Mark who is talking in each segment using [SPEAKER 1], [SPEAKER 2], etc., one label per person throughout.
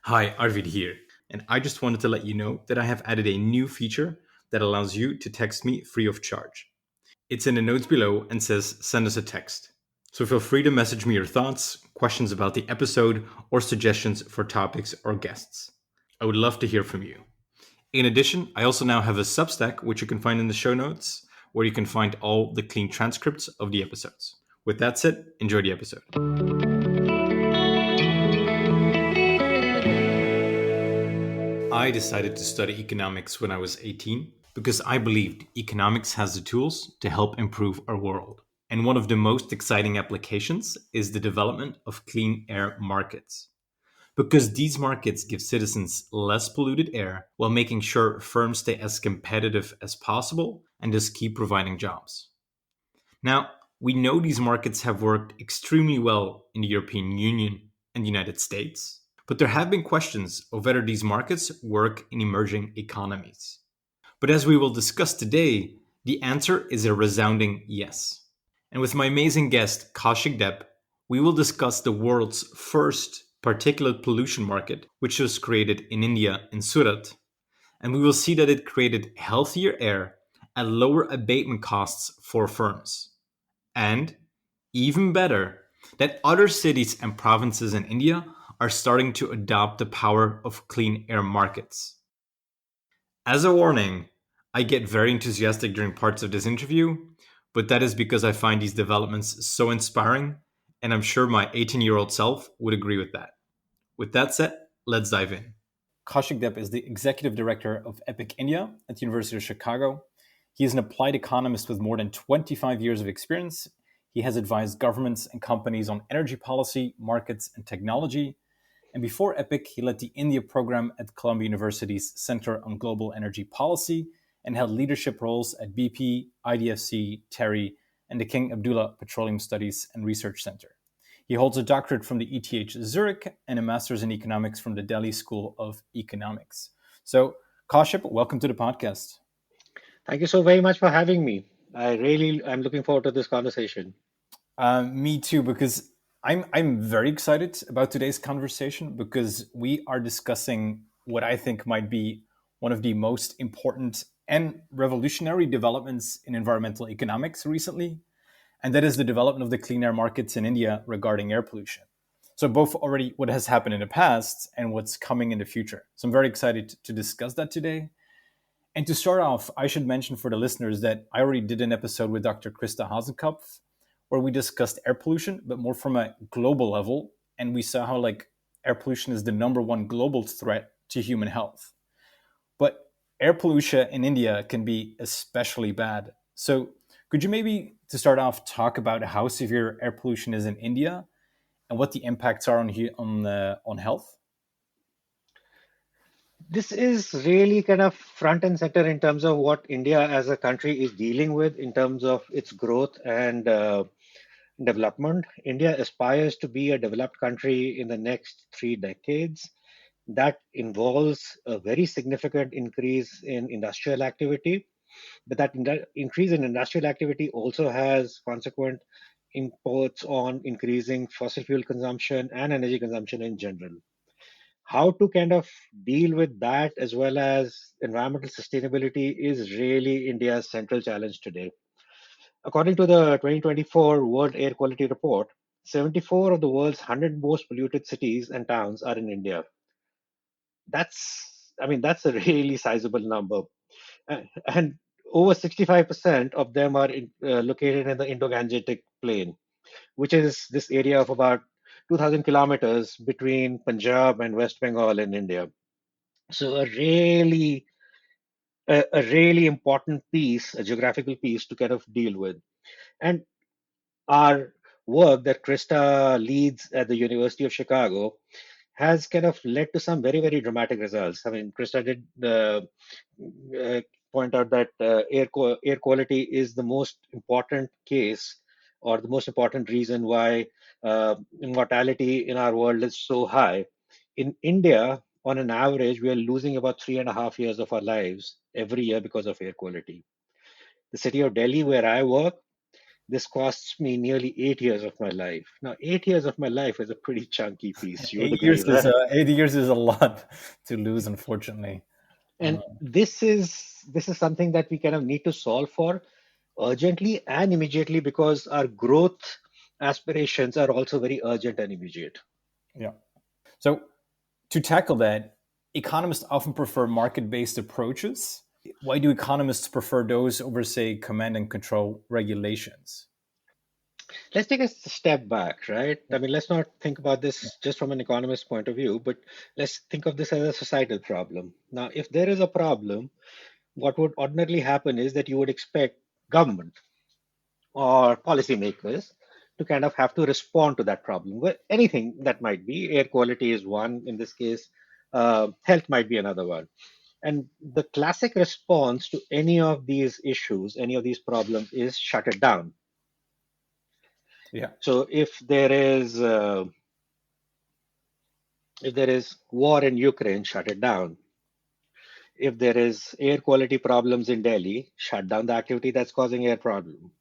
[SPEAKER 1] Hi, Arvid here, and I just wanted to let you know that I have added a new feature that allows you to text me free of charge. It's in the notes below and says send us a text. So feel free to message me your thoughts, questions about the episode, or suggestions for topics or guests. I would love to hear from you. In addition, I also now have a Substack, which you can find in the show notes, where you can find all the clean transcripts of the episodes. With that said, enjoy the episode. I decided to study economics when I was 18 because I believed economics has the tools to help improve our world. And one of the most exciting applications is the development of clean air markets. Because these markets give citizens less polluted air while making sure firms stay as competitive as possible and just keep providing jobs. Now, we know these markets have worked extremely well in the European Union and the United States, but there have been questions of whether these markets work in emerging economies. But as we will discuss today, the answer is a resounding yes. And with my amazing guest, Kaushik Deb, we will discuss the world's first particulate pollution market, which was created in India in Surat. And we will see that it created healthier air at lower abatement costs for firms. And even better, that other cities and provinces in India are starting to adopt the power of clean air markets. As a warning, I get very enthusiastic during parts of this interview, but that is because I find these developments so inspiring, and I'm sure my 18-year-old self would agree with that. With that said, let's dive in. Kaushik Deb is the executive director of EPIC India at the University of Chicago. He is an applied economist with more than 25 years of experience. He has advised governments and companies on energy policy, markets, and technology. And before EPIC, he led the India program at Columbia University's Center on Global Energy Policy and held leadership roles at BP, IDFC, TERI, and the King Abdullah Petroleum Studies and Research Center. He holds a doctorate from the ETH Zurich and a master's in economics from the Delhi School of Economics. So, Kaushik, welcome to the podcast.
[SPEAKER 2] Thank you so very much for having me. I'm looking forward to this conversation.
[SPEAKER 1] Me too, because I'm very excited about today's conversation because we are discussing what I think might be one of the most important and revolutionary developments in environmental economics recently, and that is the development of the clean air markets in India regarding air pollution. So both already what has happened in the past and what's coming in the future. So I'm very excited to discuss that today. And to start off, I should mention for the listeners that I already did an episode with Dr. Krista Hasenkopf where we discussed air pollution, but more from a global level. And we saw how air pollution is the number one global threat to human health. But air pollution in India can be especially bad. So could you maybe, to start off, talk about how severe air pollution is in India and what the impacts are on health?
[SPEAKER 2] This is really kind of front and center in terms of what India as a country is dealing with in terms of its growth and development. India aspires to be a developed country in the next 3 decades. That involves a very significant increase in industrial activity, but that increase in industrial activity also has consequent imports on increasing fossil fuel consumption and energy consumption in general. How to kind of deal with that as well as environmental sustainability is really India's central challenge today. According to the 2024 World Air Quality Report, 74 of the world's 100 most polluted cities and towns are in India. That's a really sizable number. And over 65% of them are located in the Indo-Gangetic Plain, which is this area of about 2,000 kilometers between Punjab and West Bengal in India. So a really important piece, a geographical piece to kind of deal with. And our work that Krista leads at the University of Chicago has kind of led to some very, very dramatic results. I mean, Krista did point out that air quality is the most important case or the most important reason why mortality in our world is so high. In India, on an average, we are losing about 3.5 years of our lives every year because of air quality. The city of Delhi, where I work, This costs me nearly 8 years of my life. Now, 8 years of my life is a pretty chunky piece. You would agree with that.
[SPEAKER 3] 8 years is a lot to lose, unfortunately.
[SPEAKER 2] And this is something that we kind of need to solve for urgently and immediately, because our growth aspirations are also very urgent and immediate.
[SPEAKER 3] Yeah. So to tackle that, economists often prefer market-based approaches. Why do economists prefer those over, say, command and control regulations?
[SPEAKER 2] Let's take a step back, right? I mean, let's not think about this just from an economist's point of view, but let's think of this as a societal problem. Now, if there is a problem, what would ordinarily happen is that you would expect government or policymakers to kind of have to respond to that problem. Well, anything that might be, air quality is one in this case, health might be another one. And the classic response to any of these issues, any of these problems, is shut it down.
[SPEAKER 3] Yeah.
[SPEAKER 2] So if there is war in Ukraine, shut it down. If there is air quality problems in Delhi, shut down the activity that's causing air problem.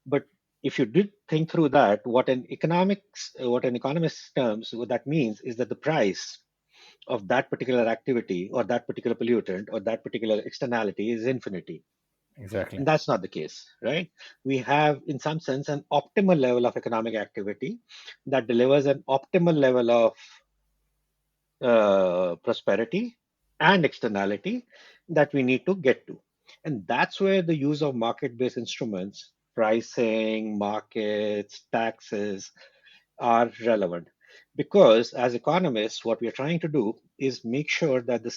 [SPEAKER 2] But if you did think through that, what an economist's terms, what that means is that the price of that particular activity or that particular pollutant or that particular externality is infinity.
[SPEAKER 3] Exactly.
[SPEAKER 2] And that's not the case, right? We have, in some sense, an optimal level of economic activity that delivers an optimal level of prosperity and externality that we need to get to. And that's where the use of market based instruments, pricing, markets, taxes, are relevant. Because as economists, what we are trying to do is make sure that the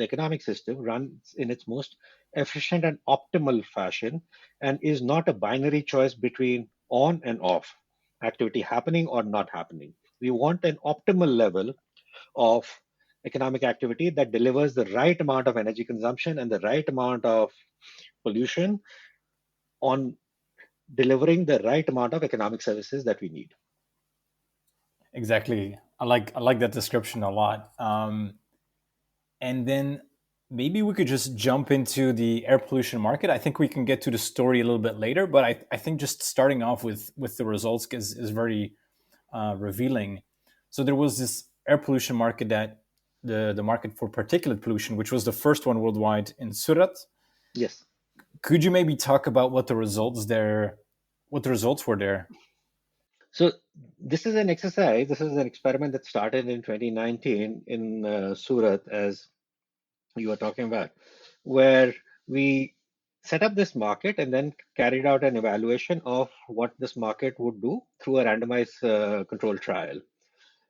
[SPEAKER 2] economic system runs in its most efficient and optimal fashion and is not a binary choice between on and off, activity happening or not happening. We want an optimal level of economic activity that delivers the right amount of energy consumption and the right amount of pollution on delivering the right amount of economic services that we need.
[SPEAKER 3] Exactly. I like that description a lot. And then maybe we could just jump into the air pollution market. I think we can get to the story a little bit later, but I think just starting off with the results is very revealing. So there was this air pollution market, that the market for particulate pollution, which was the first one worldwide in Surat.
[SPEAKER 2] Yes.
[SPEAKER 3] Could you maybe talk about what the results were there?
[SPEAKER 2] So this is an experiment that started in 2019 in Surat, as you were talking about, where we set up this market and then carried out an evaluation of what this market would do through a randomized control trial.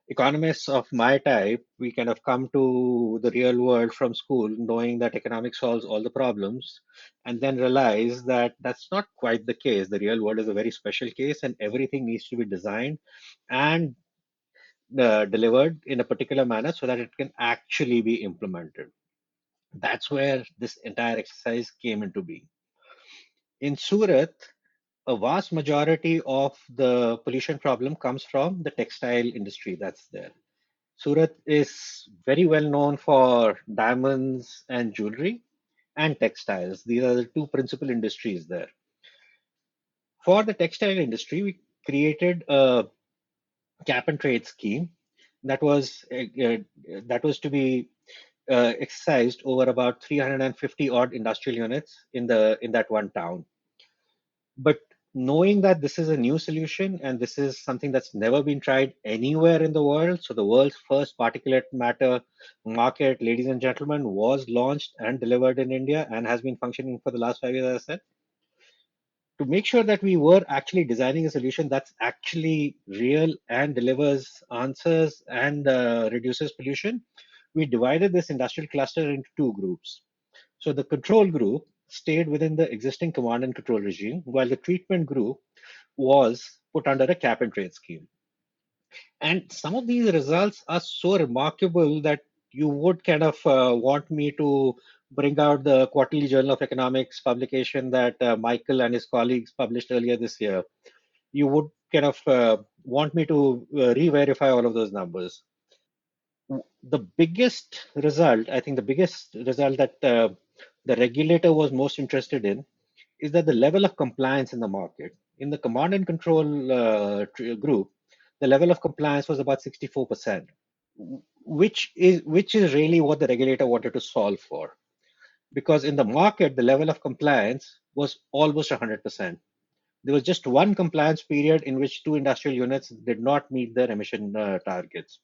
[SPEAKER 2] Economists of my type, we kind of come to the real world from school knowing that economics solves all the problems, and then realize that that's not quite the case. The real world is a very special case, and everything needs to be designed and delivered in a particular manner so that it can actually be implemented. That's where this entire exercise came into being. In Surat, a vast majority of the pollution problem comes from the textile industry that's there. Surat is very well known for diamonds and jewelry and textiles. These are the two principal industries there. For the textile industry, we created a cap and trade scheme that was to be exercised over about 350 odd industrial units in that one town. But knowing that this is a new solution and this is something that's never been tried anywhere in the world, so the world's first particulate matter market, ladies and gentlemen, was launched and delivered in India and has been functioning for the last 5 years, as I said. To make sure that we were actually designing a solution that's actually real and delivers answers and reduces pollution, we divided this industrial cluster into two groups. So the control group stayed within the existing command and control regime, while the treatment group was put under a cap and trade scheme. And some of these results are so remarkable that you would kind of want me to bring out the Quarterly Journal of Economics publication that Michael and his colleagues published earlier this year. You would kind of want me to re-verify all of those numbers. The biggest result, I think the biggest result that the regulator was most interested in is that the level of compliance in the market, in the command and control group, the level of compliance was about 64%, which is really what the regulator wanted to solve for. Because in the market, the level of compliance was almost 100%. There was just one compliance period in which two industrial units did not meet their emission targets.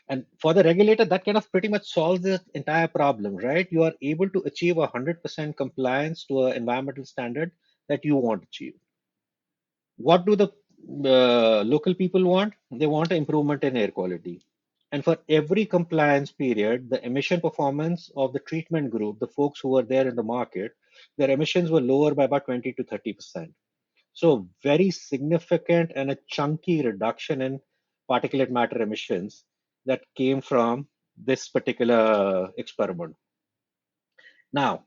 [SPEAKER 2] And for the regulator, that kind of pretty much solves the entire problem, right? You are able to achieve 100% compliance to an environmental standard that you want to achieve. What do the local people want? They want an improvement in air quality. And for every compliance period, the emission performance of the treatment group, the folks who were there in the market, their emissions were lower by about 20 to 30%. So very significant and a chunky reduction in particulate matter emissions that came from this particular experiment. Now,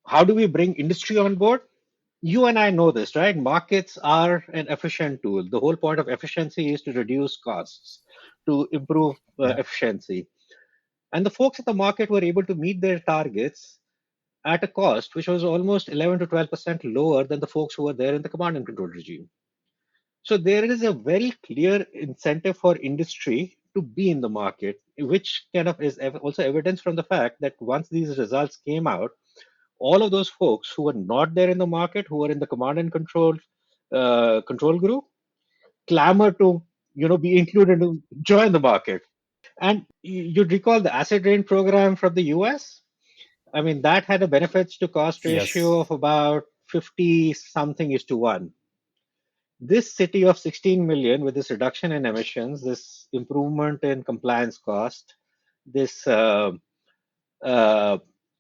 [SPEAKER 2] how do we bring industry on board? You and I know this, right? Markets are an efficient tool. The whole point of efficiency is to reduce costs, to improve
[SPEAKER 3] Yeah.
[SPEAKER 2] efficiency. And the folks at the market were able to meet their targets at a cost which was almost 11 to 12% lower than the folks who were there in the command and control regime. So there is a very clear incentive for industry to be in the market, which kind of is also evidence from the fact that once these results came out, all of those folks who were not there in the market, who were in the command and control group, clamor to be included to join the market. And you'd recall the acid rain program from the US. I mean, that had a benefits to cost
[SPEAKER 3] Yes.
[SPEAKER 2] ratio of about 50 something is to 1. This city of 16 million, with this reduction in emissions, this improvement in compliance cost, this uh,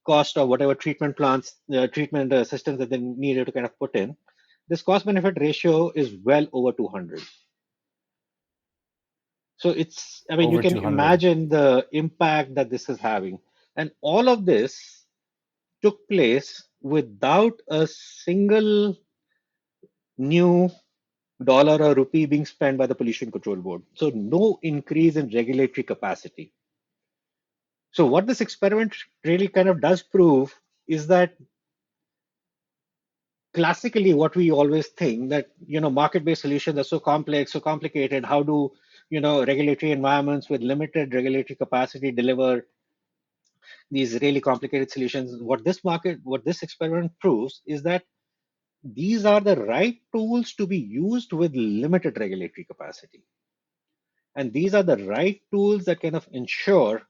[SPEAKER 2] cost of whatever treatment plants, treatment systems that they needed to kind of put in, this cost benefit ratio is well over 200. So I mean, you
[SPEAKER 3] Over
[SPEAKER 2] can
[SPEAKER 3] 200.
[SPEAKER 2] imagine the impact that this is having. And all of this took place without a single new dollar or rupee being spent by the Pollution Control Board. So no increase in regulatory capacity. So what this experiment really kind of does prove is that classically what we always think that market-based solutions are so complex, so complicated. How do regulatory environments with limited regulatory capacity deliver these really complicated solutions? What this experiment proves is that these are the right tools to be used with limited regulatory capacity. And these are the right tools that kind of ensure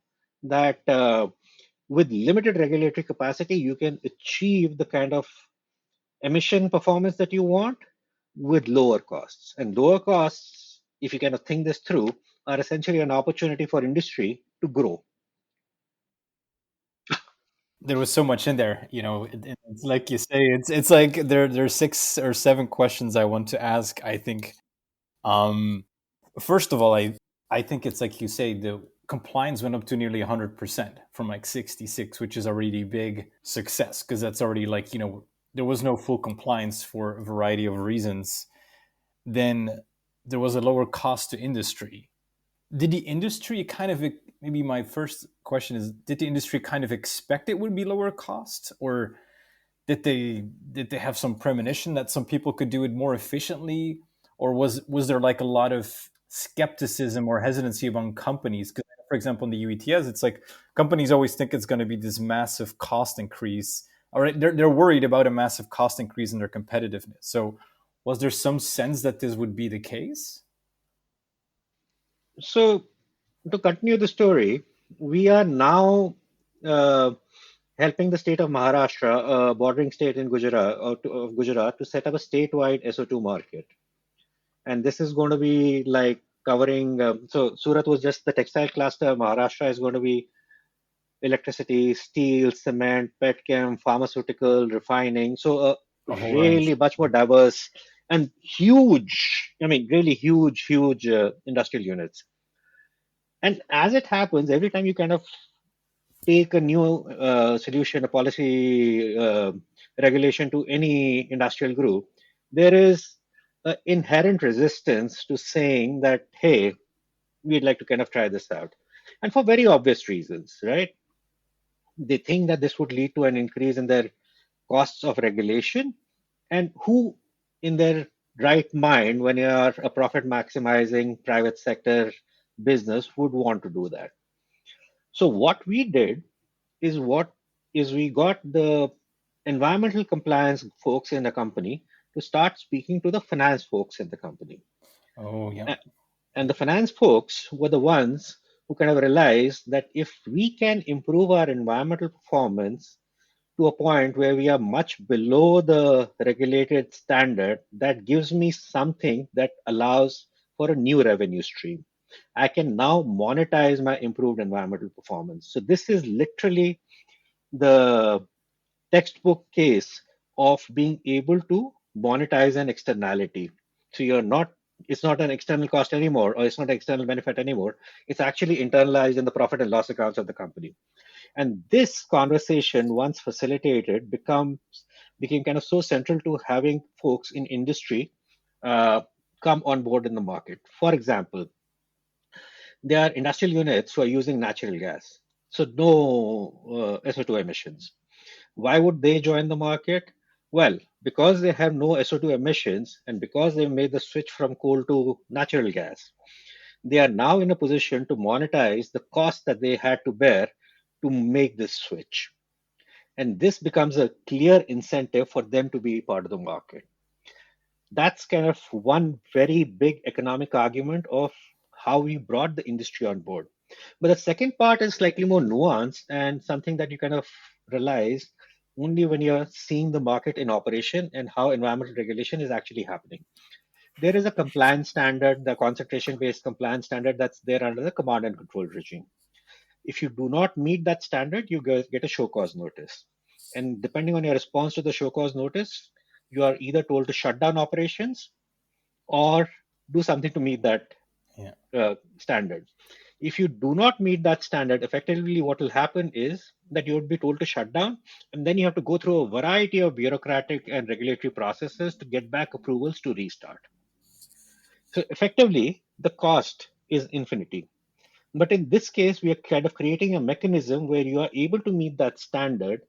[SPEAKER 2] that with limited regulatory capacity, you can achieve the kind of emission performance that you want with lower costs. And lower costs, if you kind of think this through, are essentially an opportunity for industry to grow.
[SPEAKER 3] There was so much in there, it's like you say, it's like there's 6 or 7 questions I want to ask, I think. um First of all, I think it's like you say, the compliance went up to nearly 100% from like 66, which is already a big success, because that's already like, there was no full compliance for a variety of reasons. Then there was a lower cost to industry. Did the industry kind of, maybe my first question is, did the industry kind of expect it would be lower cost, or did they have some premonition that some people could do it more efficiently, or was there like a lot of skepticism or hesitancy among companies? Because, for example, in the UETS, it's like companies always think it's going to be this massive cost increase. All right, they're worried about a massive cost increase in their competitiveness. So, was there some sense that this would be the case?
[SPEAKER 2] So to continue the story, we are now helping the state of Maharashtra, a bordering state in Gujarat, to set up a statewide SO2 market. And this is going to be like covering. So Surat was just the textile cluster. Maharashtra is going to be electricity, steel, cement, petchem, pharmaceutical, refining. So
[SPEAKER 3] A whole
[SPEAKER 2] really
[SPEAKER 3] range.
[SPEAKER 2] much more diverse and huge. I mean, really huge industrial units. And as it happens, every time you kind of take a new solution, a policy regulation to any industrial group, there is an inherent resistance to saying that, hey, we'd like to kind of try this out. And for very obvious reasons, right? They think that this would lead to an increase in their costs of regulation, and who in their right mind, when you are a profit maximizing private sector business, would want to do that. So what we did is we got the environmental compliance folks in the company to start speaking to the finance folks in the company.
[SPEAKER 3] Oh, yeah.
[SPEAKER 2] A- And the finance folks were the ones who kind of realized that if we can improve our environmental performance to a point where we are much below the regulated standard, that gives me something that allows for a new revenue stream. I can now monetize my improved environmental performance. So this is literally the textbook case of being able to monetize an externality. So it's not an external cost anymore, or it's not an external benefit anymore. It's actually internalized in the profit and loss accounts of the company. And this conversation, once facilitated, became kind of so central to having folks in industry uh, come on board in the market. For example, there are industrial units who are using natural gas, so no SO2 emissions. Why would they join the market? Well, because they have no SO2 emissions and because they've made the switch from coal to natural gas, they are now in a position to monetize the cost that they had to bear to make this switch. And this becomes a clear incentive for them to be part of the market. That's kind of one very big economic argument of how we brought the industry on board. But the second part is slightly more nuanced and something that you kind of realize only when you're seeing the market in operation and how environmental regulation is actually happening. There is a compliance standard, the concentration based compliance standard that's there under the command and control regime. If you do not meet that standard, you get a show cause notice. And depending on your response to the show cause notice, you are either told to shut down operations or do something to meet that
[SPEAKER 3] Yeah.
[SPEAKER 2] standard. If you do not meet that standard, effectively what will happen is that you would be told to shut down, and then you have to go through a variety of bureaucratic and regulatory processes to get back approvals to restart. So effectively, the cost is infinity. But in this case, we are kind of creating a mechanism where you are able to meet that standard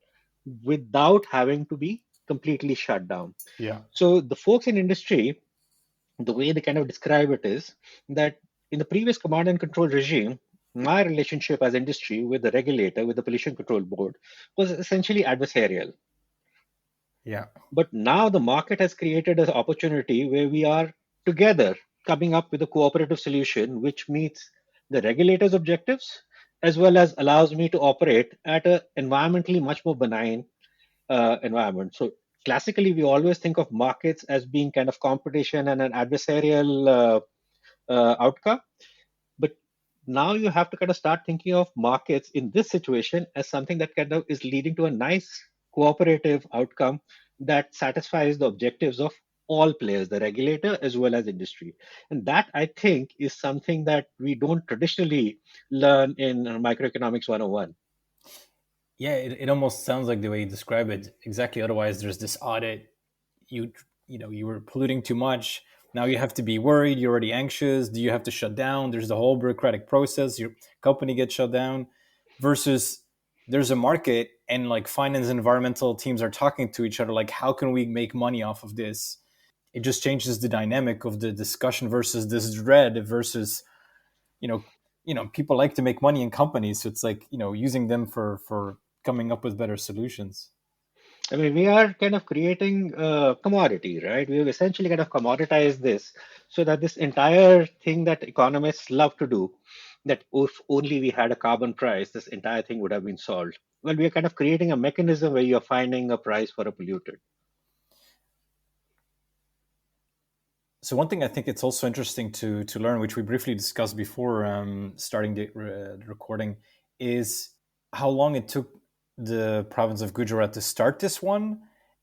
[SPEAKER 2] without having to be completely shut down.
[SPEAKER 3] Yeah.
[SPEAKER 2] So the folks in industry, the way they kind of describe it is that in the previous command and control regime, my relationship as industry with the regulator, with the pollution control board, was essentially adversarial.
[SPEAKER 3] Yeah.
[SPEAKER 2] But now the market has created an opportunity where we are together coming up with a cooperative solution which meets the regulator's objectives as well as allows me to operate at an environmentally much more benign environment. So classically, we always think of markets as being kind of competition and an adversarial outcome. But now you have to kind of start thinking of markets in this situation as something that kind of is leading to a nice cooperative outcome that satisfies the objectives of all players, the regulator as well as industry. And that I think is something that we don't traditionally learn in microeconomics 101.
[SPEAKER 3] Yeah, it almost sounds like the way you describe it. Exactly. Otherwise, there's this audit. You you were polluting too much. Now you have to be worried. You're already anxious. Do you have to shut down? There's the whole bureaucratic process. Your company gets shut down. Versus there's a market and like finance and environmental teams are talking to each other. Like, how can we make money off of this? It just changes the dynamic of the discussion versus this dread versus you know people like to make money in companies, so it's like using them for coming up with better solutions.
[SPEAKER 2] I mean, we are kind of creating a commodity, right? We've essentially kind of commoditized this so that this entire thing that economists love to do, that if only we had a carbon price, this entire thing would have been solved. Well, we are kind of creating a mechanism where you're finding a price for a pollutant.
[SPEAKER 3] So one thing I think it's also interesting to learn, which we briefly discussed before starting the recording, is how long it took the province of Gujarat to start this one,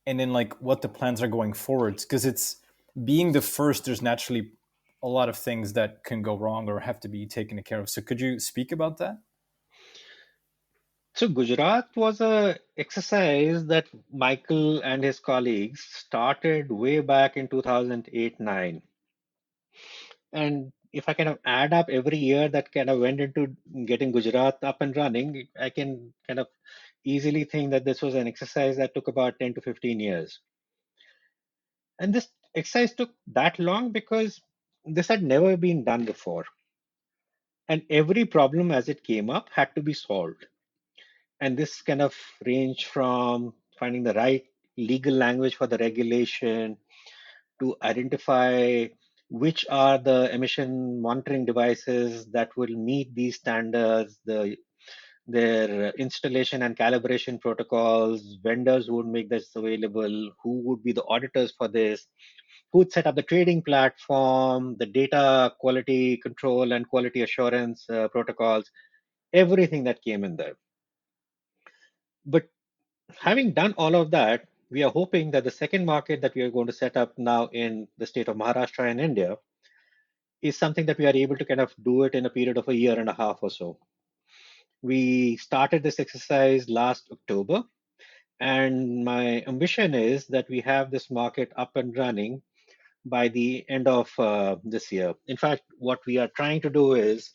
[SPEAKER 3] and then like what the plans are going forward. Because it's being the first, there's naturally a lot of things that can go wrong or have to be taken care of. So could you speak about that?
[SPEAKER 2] So Gujarat was a exercise that Michael and his colleagues started way back in 2008-9. And if I kind of add up every year that kind of went into getting Gujarat up and running, I can kind of easily think that this was an exercise that took about 10 to 15 years. And this exercise took that long because this had never been done before. And every problem as it came up had to be solved. And this kind of ranged from finding the right legal language for the regulation to identify which are the emission monitoring devices that will meet these standards, their installation and calibration protocols, vendors who would make this available, who would be the auditors for this, who would set up the trading platform, the data quality control and quality assurance protocols, everything that came in there. But having done all of that, we are hoping that the second market that we are going to set up now in the state of Maharashtra in India is something that we are able to kind of do it in a period of a year and a half or so. We started this exercise last October, and my ambition is that we have this market up and running by the end of this year. In fact, what we are trying to do is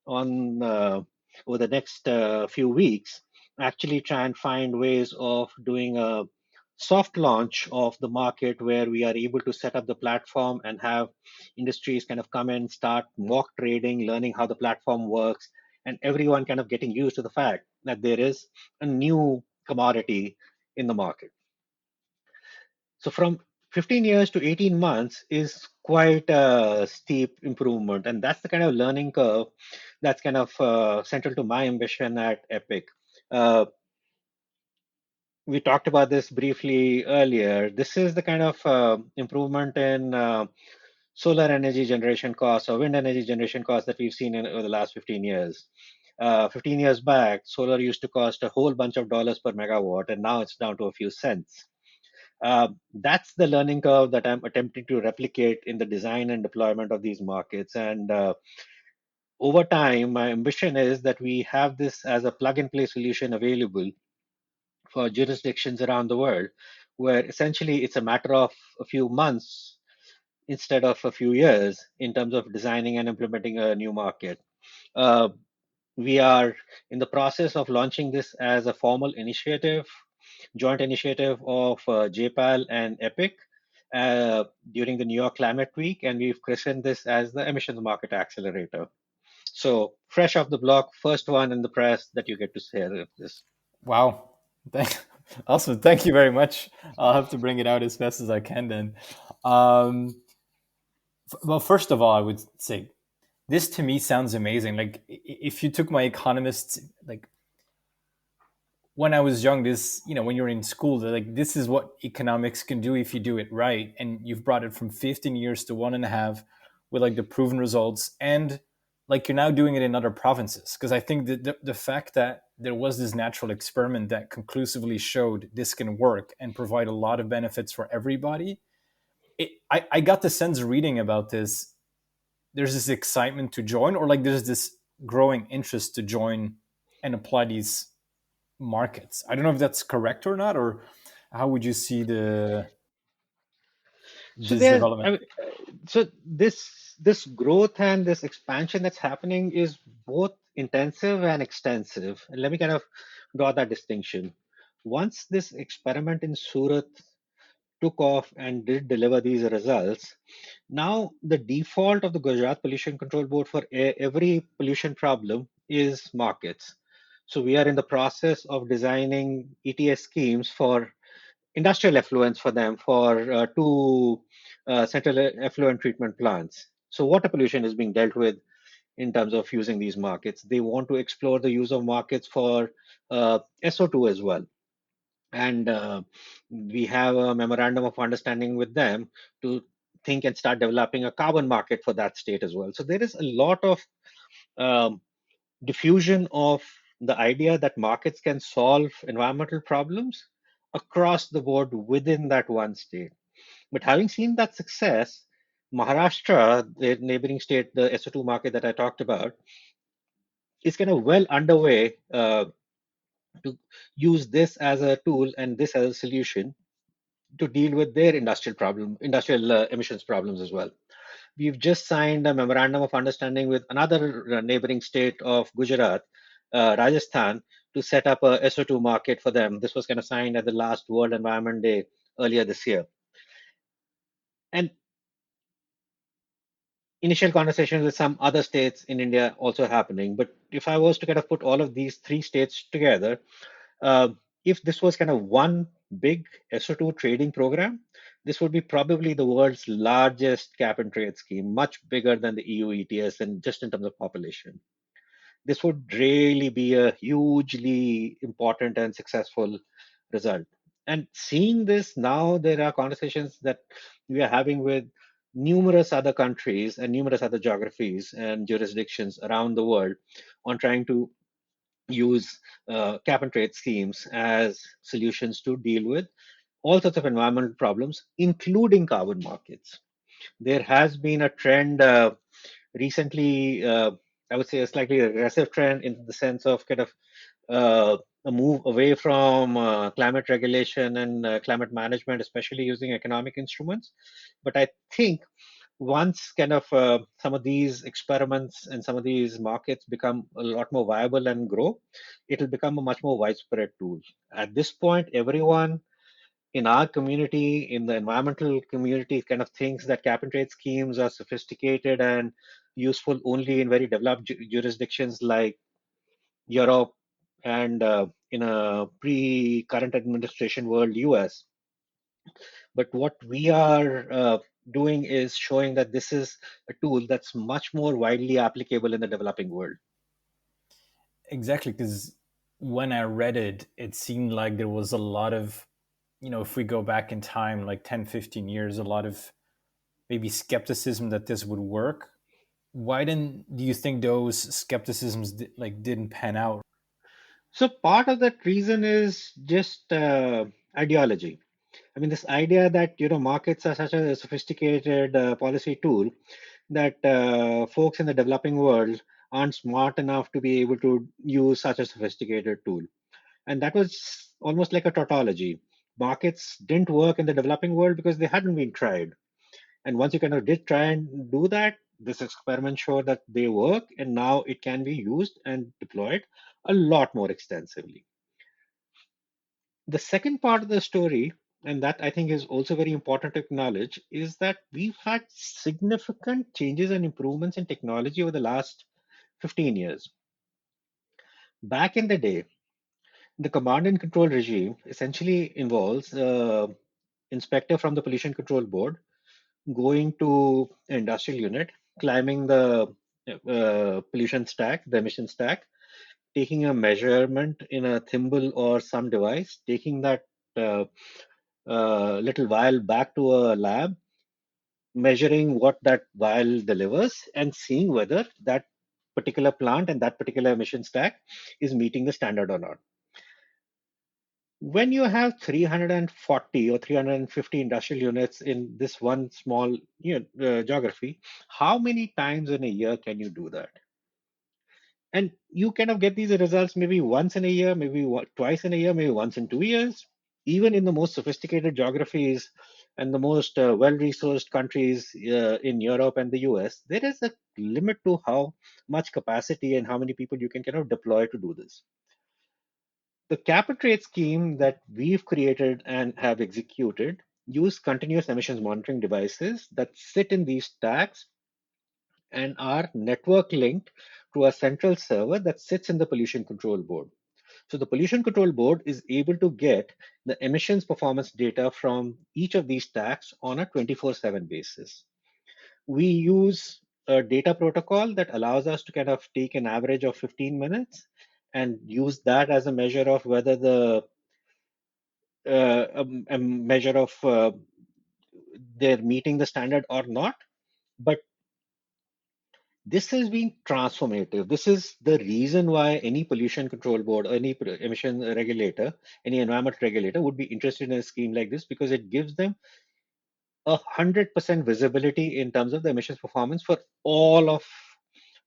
[SPEAKER 2] on over the next few weeks, actually try and find ways of doing a soft launch of the market where we are able to set up the platform and have industries kind of come in, start mock trading, learning how the platform works, and everyone kind of getting used to the fact that there is a new commodity in the market. So from 15 years to 18 months is quite a steep improvement. And that's the kind of learning curve that's kind of central to my ambition at Epic. Uh, we talked about this briefly earlier. This is the kind of improvement in solar energy generation costs or wind energy generation costs that we've seen over the last 15 years. 15 years back, solar used to cost a whole bunch of dollars per megawatt, and now it's down to a few cents. That's the learning curve that I'm attempting to replicate in the design and deployment of these markets. And over time, my ambition is that we have this as a plug and play solution available for jurisdictions around the world, where essentially it's a matter of a few months instead of a few years in terms of designing and implementing a new market. Uh, we are in the process of launching this as a formal initiative, joint initiative of JPAL and EPIC during the New York Climate Week, and we've christened this as the Emissions Market Accelerator. So fresh off the block, first one in the press that you get to hear this.
[SPEAKER 3] Wow. Awesome. Thank you very much. I'll have to bring it out as fast as I can then. Well, first of all, I would say this to me sounds amazing. Like if you took my economists, like when I was young, this, when you're in school, they're like, this is what economics can do if you do it right. And you've brought it from 15 years to 1.5 with like the proven results. And like you're now doing it in other provinces. Because I think that the fact that there was this natural experiment that conclusively showed this can work and provide a lot of benefits for everybody. I got the sense reading about this, there's this excitement to join, or like there's this growing interest to join and apply these markets. I don't know if that's correct or not, or how would you see
[SPEAKER 2] So
[SPEAKER 3] this
[SPEAKER 2] there's,
[SPEAKER 3] development?
[SPEAKER 2] so this growth and this expansion that's happening is both intensive and extensive. And let me kind of draw that distinction. Once this experiment in Surat took off and did deliver these results, now the default of the Gujarat Pollution Control Board for every pollution problem is markets. So we are in the process of designing ETS schemes for industrial effluents for them for two central effluent treatment plants. So water pollution is being dealt with in terms of using these markets. They want to explore the use of markets for SO2 as well. And we have a memorandum of understanding with them to think and start developing a carbon market for that state as well. So there is a lot of um, diffusion of the idea that markets can solve environmental problems across the board within that one state. But having seen that success, Maharashtra, the neighboring state, the SO2 market that I talked about, is kind of well underway to use this as a tool and this as a solution to deal with their industrial emissions problems as well. We've just signed a memorandum of understanding with another neighboring state of Gujarat, Rajasthan, to set up a SO2 market for them. This was kind of signed at the last World Environment Day earlier this year. And initial conversations with some other states in India also happening. But if I was to kind of put all of these three states together, uh, if this was kind of one big SO2 trading program, this would be probably the world's largest cap and trade scheme, much bigger than the EU ETS and just in terms of population. This would really be a hugely important and successful result. And seeing this now, there are conversations that we are having with numerous other countries and numerous other geographies and jurisdictions around the world on trying to use cap and trade schemes as solutions to deal with all sorts of environmental problems, including carbon markets. There has been a trend recently, I would say a slightly aggressive trend in the sense of kind of a move away from climate regulation and climate management, especially using economic instruments. But I think once kind of some of these experiments and some of these markets become a lot more viable and grow, it'll become a much more widespread tool. At this point, everyone in our community, in the environmental community, kind of thinks that cap and trade schemes are sophisticated and useful only in very developed jurisdictions like Europe and in a pre-current administration world, US. But what we are doing is showing that this is a tool that's much more widely applicable in the developing world.
[SPEAKER 3] Exactly, because when I read it, it seemed like there was a lot of, if we go back in time, like 10, 15 years, a lot of maybe skepticism that this would work. Why do you think those skepticisms didn't pan out?
[SPEAKER 2] So part of that reason is just ideology. I mean, this idea that markets are such a sophisticated policy tool that folks in the developing world aren't smart enough to be able to use such a sophisticated tool. And that was almost like a tautology. Markets didn't work in the developing world because they hadn't been tried. And once you kind of did try and do that, this experiment showed that they work, and now it can be used and deployed a lot more extensively. The second part of the story, and that I think is also very important to acknowledge, is that we've had significant changes and improvements in technology over the last 15 years. Back in the day, the command and control regime essentially involves inspector from the Pollution Control Board going to an industrial unit, climbing the pollution stack, the emission stack, taking a measurement in a thimble or some device, taking that uh, little vial back to a lab, measuring what that vial delivers, and seeing whether that particular plant and that particular emission stack is meeting the standard or not. When you have 340 or 350 industrial units in this one small geography, how many times in a year can you do that? And you kind of get these results maybe once in a year, maybe twice in a year, maybe once in 2 years. Even in the most sophisticated geographies and the most well-resourced countries in Europe and the US, there is a limit to how much capacity and how many people you can kind of deploy to do this. The cap and trade scheme that we've created and have executed use continuous emissions monitoring devices that sit in these stacks and are network linked to a central server that sits in the pollution control board. So the pollution control board is able to get the emissions performance data from each of these stacks on a 24/7 basis. We use a data protocol that allows us to kind of take an average of 15 minutes and use that as a measure of whether a measure of they're meeting the standard or not. But this has been transformative. This is the reason why any pollution control board, or any emission regulator, any environment regulator would be interested in a scheme like this, because it gives them 100% visibility in terms of the emissions performance for all of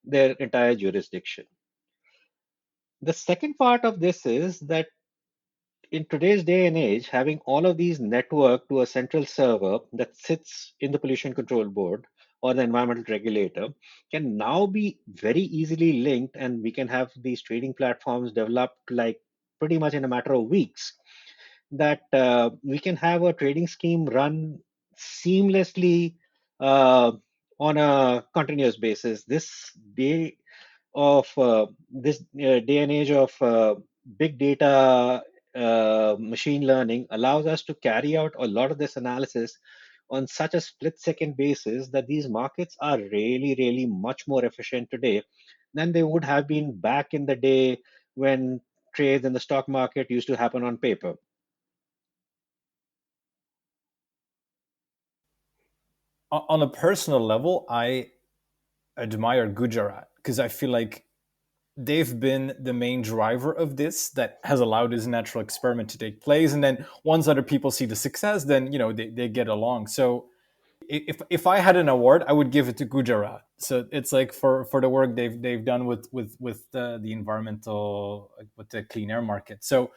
[SPEAKER 2] their entire jurisdiction. The second part of this is that in today's day and age, having all of these networked to a central server that sits in the pollution control board or the environmental regulator can now be very easily linked, and we can have these trading platforms developed like pretty much in a matter of weeks, that we can have a trading scheme run seamlessly uh, on a continuous basis. This day and age of big data, machine learning allows us to carry out a lot of this analysis on such a split second basis that these markets are really, really much more efficient today than they would have been back in the day when trades in the stock market used to happen on paper.
[SPEAKER 3] On a personal level, I admire Gujarat because I feel like they've been the main driver of this that has allowed this natural experiment to take place. And then once other people see the success, then they get along. So if I had an award, I would give it to Gujarat. So it's like for the work they've done with the environmental, with the clean air market. So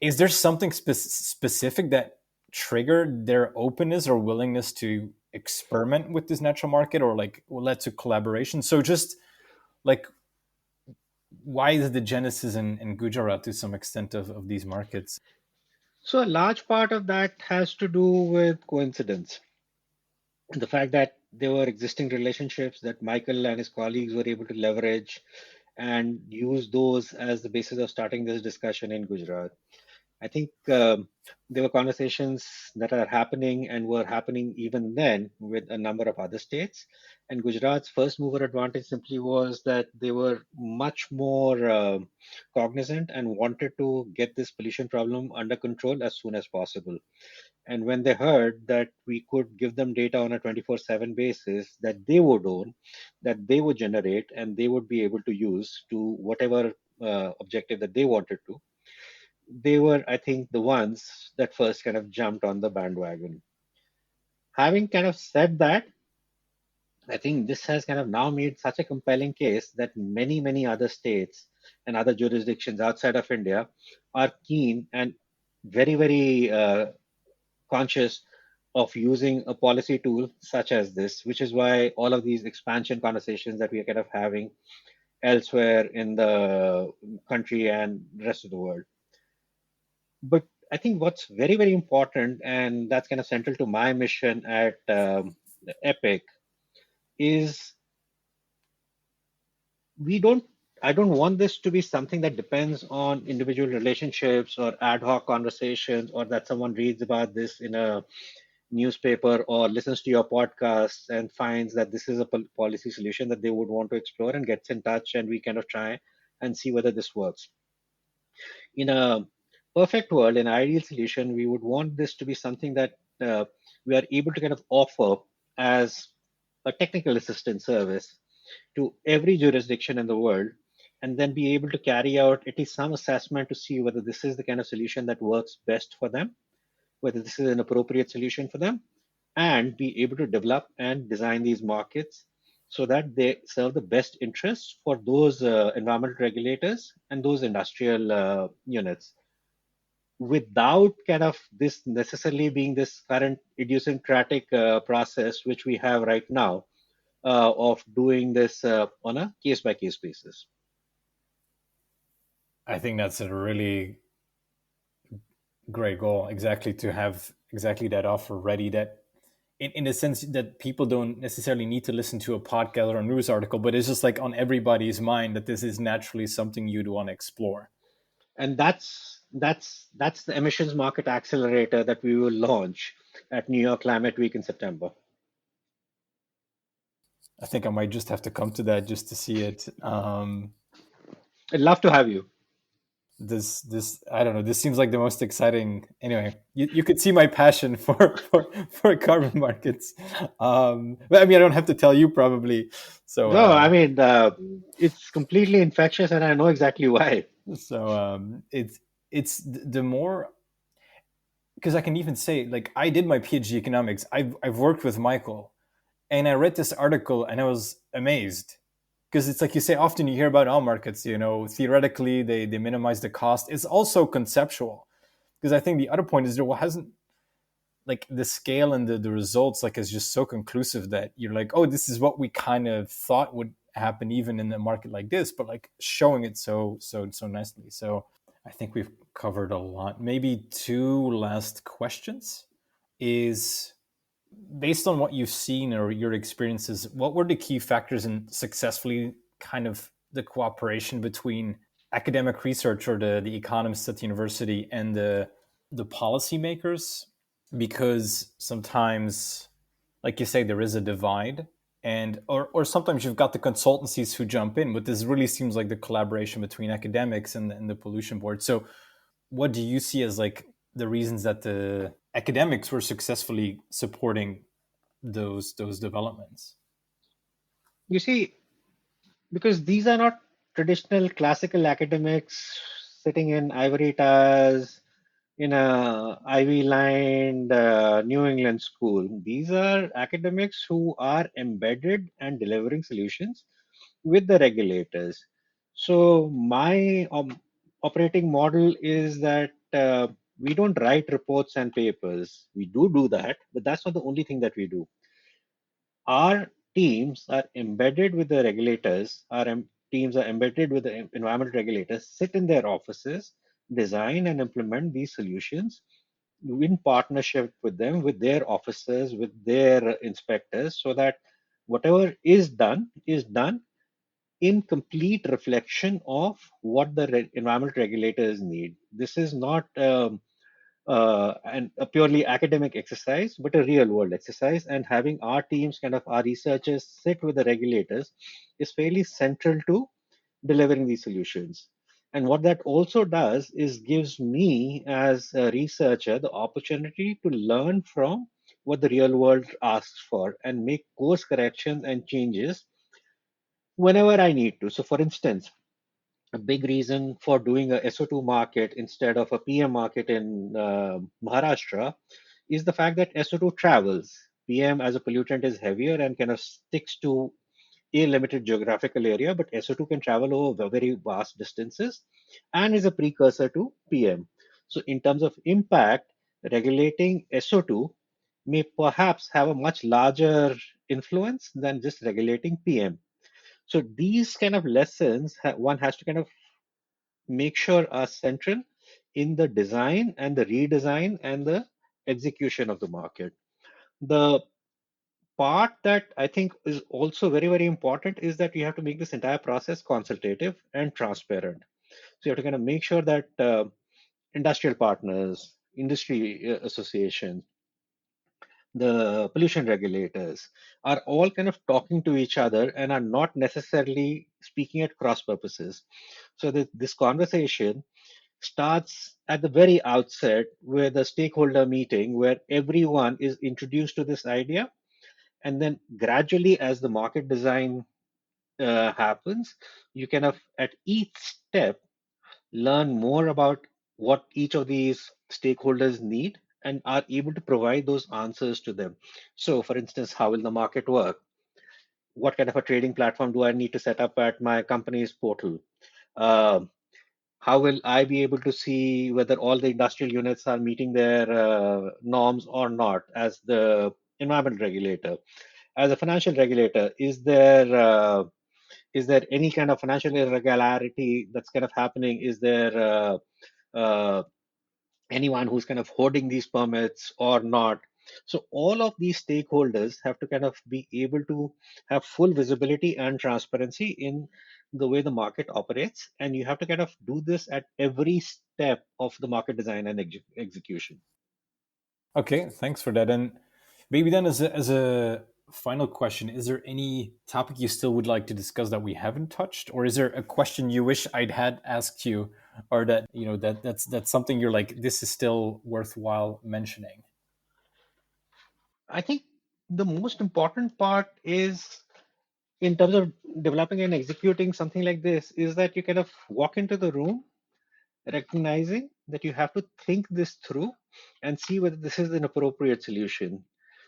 [SPEAKER 3] is there something specific that triggered their openness or willingness to experiment with this natural market, or like led to collaboration? So just like, why is the genesis in Gujarat to some extent of these markets?
[SPEAKER 2] So a large part of that has to do with coincidence. The fact that there were existing relationships that Michael and his colleagues were able to leverage and use those as the basis of starting this discussion in Gujarat. I think there were conversations that are happening and were happening even then with a number of other states. And Gujarat's first mover advantage simply was that they were much more cognizant and wanted to get this pollution problem under control as soon as possible. And when they heard that we could give them data on a 24/7 basis that they would own, that they would generate, and they would be able to use to whatever objective that they wanted to, they were, I think, the ones that first kind of jumped on the bandwagon. Having kind of said that, I think this has kind of now made such a compelling case that many, many other states and other jurisdictions outside of India are keen and very, very conscious of using a policy tool such as this, which is why all of these expansion conversations that we are kind of having elsewhere in the country and the rest of the world. But I think what's very, very important, and that's kind of central to my mission at Epic, is we don't I don't want this to be something that depends on individual relationships or ad hoc conversations, or that someone reads about this in a newspaper or listens to your podcast and finds that this is a policy solution that they would want to explore and gets in touch, and we kind of try and see whether this works. In a perfect world, an ideal solution, we would want this to be something that we are able to kind of offer as a technical assistance service to every jurisdiction in the world, and then be able to carry out at least some assessment to see whether this is the kind of solution that works best for them, whether this is an appropriate solution for them, and be able to develop and design these markets so that they serve the best interests for those environmental regulators and those industrial units, without kind of this necessarily being this current idiosyncratic process which we have right now of doing this on a case by case basis.
[SPEAKER 3] I think that's a really great goal, exactly, to have exactly that offer ready, that in the sense that people don't necessarily need to listen to a podcast or a news article, but it's just like on everybody's mind that this is naturally something you'd want to explore.
[SPEAKER 2] And that's the emissions market accelerator that we will launch at New York Climate Week in September.
[SPEAKER 3] I think I might just have to come to that just to see it.
[SPEAKER 2] I'd love to have you.
[SPEAKER 3] This I don't know, this seems like the most exciting. Anyway, you could see my passion for carbon markets. But I mean, I don't have to tell you probably. So
[SPEAKER 2] No, I mean, it's completely infectious, and I know exactly why.
[SPEAKER 3] so it's the more, because I can even say, like, I did my PhD economics. I've worked with Michael, and I read this article and I was amazed, because it's like you say, often you hear about all markets, theoretically they minimize the cost. It's also conceptual, because I think the other point is there hasn't like the scale and the results like is just so conclusive that you're like, oh, this is what we kind of thought would happen even in a market like this, but like showing it so nicely. So I think we've covered a lot. Maybe two last questions is, based on what you've seen or your experiences, what were the key factors in successfully kind of the cooperation between academic research or the economists at the university and the policymakers? Because sometimes, like you say, there is a divide, and or sometimes you've got the consultancies who jump in, but this really seems like the collaboration between academics and the pollution board. So what do you see as like the reasons that the academics were successfully supporting those developments?
[SPEAKER 2] You see, because these are not traditional classical academics sitting in ivory towers in a ivy-lined New England school. These are academics who are embedded and delivering solutions with the regulators. So my operating model is that we don't write reports and papers. We do that, but that's not the only thing that we do. Our teams are embedded with the regulators. Teams are embedded with the environmental regulators, sit in their offices, design and implement these solutions in partnership with them, with their officers, with their inspectors, so that whatever is done in complete reflection of what the environmental regulators need. This is not a purely academic exercise, but a real world exercise. And having our teams, kind of our researchers, sit with the regulators is fairly central to delivering these solutions. And what that also does is gives me, as a researcher, the opportunity to learn from what the real world asks for and make course corrections and changes whenever I need to. So, for instance, a big reason for doing a SO2 market instead of a PM market in Maharashtra is the fact that SO2 travels. PM as a pollutant is heavier and kind of sticks to a limited geographical area, but SO2 can travel over very vast distances and is a precursor to PM. So, in terms of impact, regulating SO2 may perhaps have a much larger influence than just regulating PM. So, these kind of lessons, one has to kind of make sure are central in the design and the redesign and the execution of the market. The part that I think is also very, very important is that you have to make this entire process consultative and transparent. So you have to kind of make sure that industrial partners, industry associations, the pollution regulators are all kind of talking to each other and are not necessarily speaking at cross purposes. So this conversation starts at the very outset with a stakeholder meeting where everyone is introduced to this idea. And then gradually, as the market design happens, you kind of at each step learn more about what each of these stakeholders need and are able to provide those answers to them. So, for instance, how will the market work? What kind of a trading platform do I need to set up at my company's portal? Uh, how will I be able to see whether all the industrial units are meeting their norms or not as the environmental regulator? As a financial regulator, is there any kind of financial irregularity that's kind of happening? Is there uh, anyone who's kind of hoarding these permits or not? So all of these stakeholders have to kind of be able to have full visibility and transparency in the way the market operates, and you have to kind of do this at every step of the market design and execution.
[SPEAKER 3] Okay, thanks for that. And maybe then, as a final question, is there any topic you still would like to discuss that we haven't touched, or is there a question you wish I'd had asked you, or that that's something you're like, this is still worthwhile mentioning?
[SPEAKER 2] I think the most important part is, in terms of developing and executing something like this, is that you kind of walk into the room recognizing that you have to think this through and see whether this is an appropriate solution.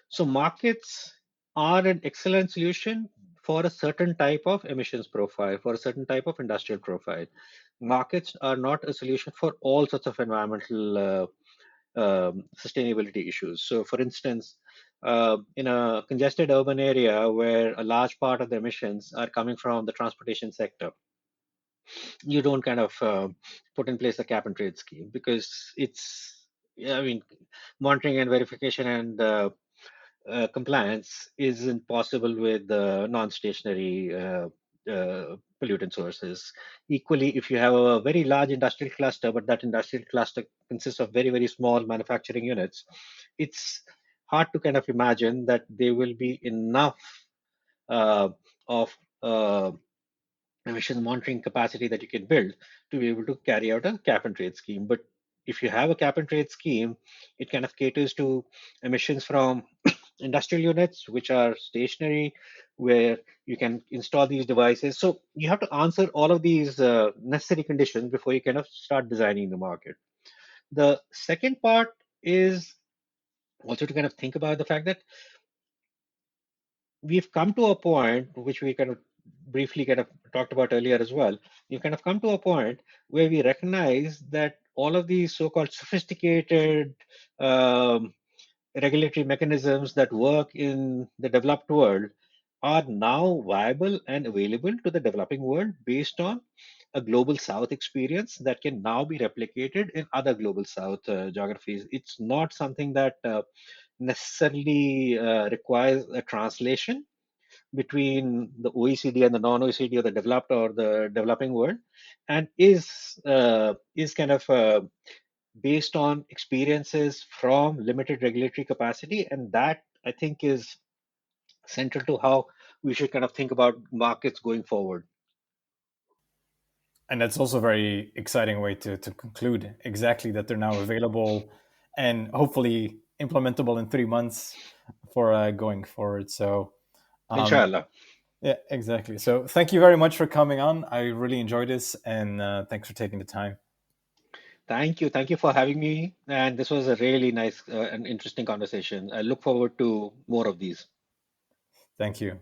[SPEAKER 2] So, markets are an excellent solution for a certain type of emissions profile, for a certain type of industrial profile. Markets are not a solution for all sorts of environmental sustainability issues. So, for instance, in a congested urban area where a large part of the emissions are coming from the transportation sector, you don't kind of put in place a cap and trade scheme because it's, yeah, I mean, monitoring and verification and compliance isn't possible with non-stationary pollutant sources. Equally, if you have a very large industrial cluster, but that industrial cluster consists of very, very small manufacturing units, it's hard to kind of imagine that there will be enough uh, of emission monitoring capacity that you can build to be able to carry out a cap and trade scheme. But if you have a cap and trade scheme, it kind of caters to emissions from industrial units, which are stationary, where you can install these devices. So you have to answer all of these necessary conditions before you kind of start designing the market. The second part is also to kind of think about the fact that we've come to a point which we kind of briefly kind of talked about earlier as well. We've kind of come to a point where we recognize that all of these so-called sophisticated regulatory mechanisms that work in the developed world are now viable and available to the developing world based on a global south experience that can now be replicated in other global south geographies. It's not something that necessarily requires a translation between the OECD and the non-OECD or the developed or the developing world, and is kind of based on experiences from limited regulatory capacity, and that I think is central to how we should kind of think about markets going forward.
[SPEAKER 3] And that's also a very exciting way to conclude exactly that they're now available and hopefully implementable in 3 months for going forward. So, um,
[SPEAKER 2] Inshallah.
[SPEAKER 3] yeah, exactly. So, thank you very much for coming on. I really enjoyed this, and thanks for taking the time.
[SPEAKER 2] Thank you for having me. And this was a really nice and interesting conversation. I look forward to more of these.
[SPEAKER 3] Thank you.